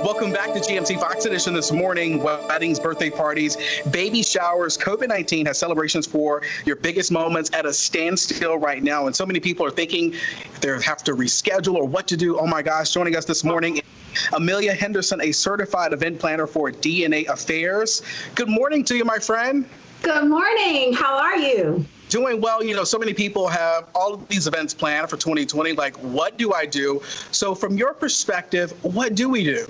Welcome back to GMC Fox Edition this morning. Weddings, birthday parties, baby showers. COVID-19 has celebrations for your biggest moments at a standstill right now. And so many people are thinking they have to reschedule or what to do. Oh my gosh, joining us this morning, Amelia Henderson, a certified event planner for DNA Affairs. Good morning to you, my friend. Good morning. How are you? Doing well. You know, so many people have all of these events planned for 2020. Like, what do I do? So from your perspective, what do we do?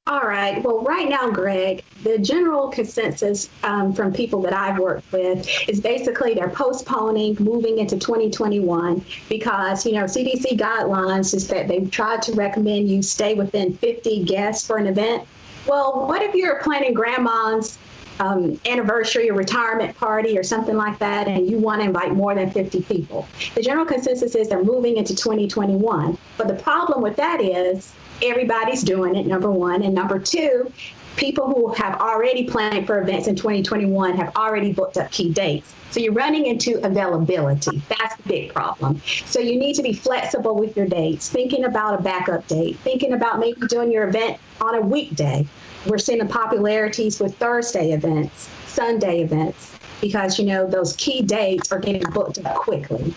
All right. Well, right now, Greg, the general consensus from people that I've worked with is basically they're postponing moving into 2021 because, CDC guidelines is that they've tried to recommend you stay within 50 guests for an event. Well, what if you're planning grandma's anniversary or retirement party or something like that, and you want to invite more than 50 people? The general consensus is they're moving into 2021. But the problem with that is everybody's doing it, number one. And number two, people who have already planned for events in 2021 have already booked up key dates. So you're running into availability. That's the big problem. So you need to be flexible with your dates, thinking about a backup date, thinking about maybe doing your event on a weekday. We're seeing the popularities with Thursday events, Sunday events, because, those key dates are getting booked up quickly.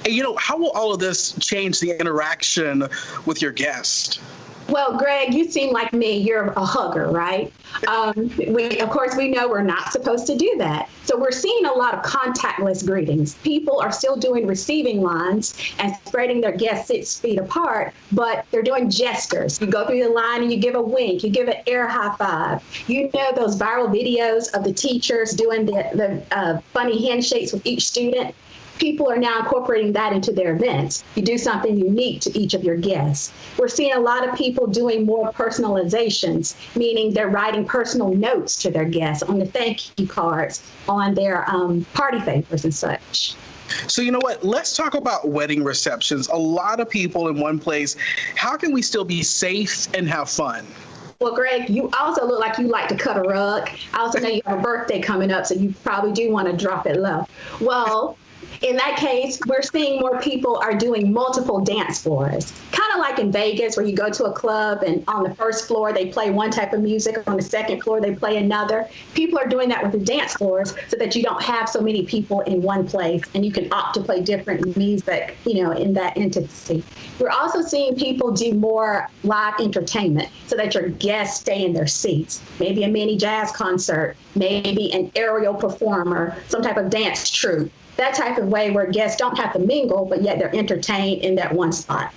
And, how will all of this change the interaction with your guest? Well, Greg, you seem like me. You're a hugger, right? Of course, we know we're not supposed to do that. So we're seeing a lot of contactless greetings. People are still doing receiving lines and spreading their guests 6 feet apart, but they're doing gestures. You go through the line and you give a wink, you give an air high five. You know those viral videos of the teachers doing the funny handshakes with each student? People are now incorporating that into their events. You do something unique to each of your guests. We're seeing a lot of people doing more personalizations, meaning they're writing personal notes to their guests on the thank you cards, on their party favors and such. So you know what? Let's talk about wedding receptions. A lot of people in one place. How can we still be safe and have fun? Well, Greg, you also look like you like to cut a rug. I also know you have a birthday coming up, so you probably do want to drop it low. Well, in that case, we're seeing more people are doing multiple dance floors, kind of like in Vegas where you go to a club and on the first floor they play one type of music, on the second floor they play another. People are doing that with the dance floors so that you don't have so many people in one place and you can opt to play different music, in that entity. We're also seeing people do more live entertainment so that your guests stay in their seats. Maybe a mini jazz concert, maybe an aerial performer, some type of dance troupe. That type of way where guests don't have to mingle, but yet they're entertained in that one spot.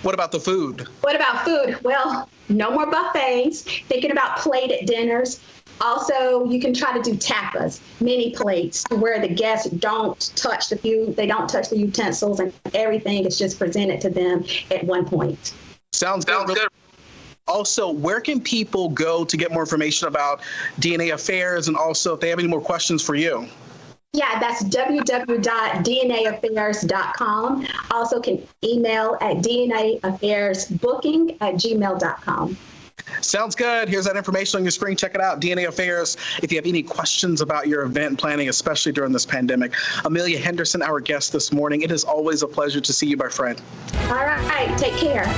What about the food? What about food? Well, no more buffets. Thinking about plated dinners. Also, you can try to do tapas, mini plates, where the guests don't touch the food, they don't touch the utensils, and everything is just presented to them at one point. Sounds good. Also, where can people go to get more information about DNA Affairs, and also if they have any more questions for you? Yeah, that's www.dnaaffairs.com. Also can email at dnaaffairsbooking@gmail.com. Sounds good. Here's that information on your screen. Check it out, DNA Affairs. If you have any questions about your event planning, especially during this pandemic. Amelia Henderson, our guest this morning. It is always a pleasure to see you, my friend. All right. Take care.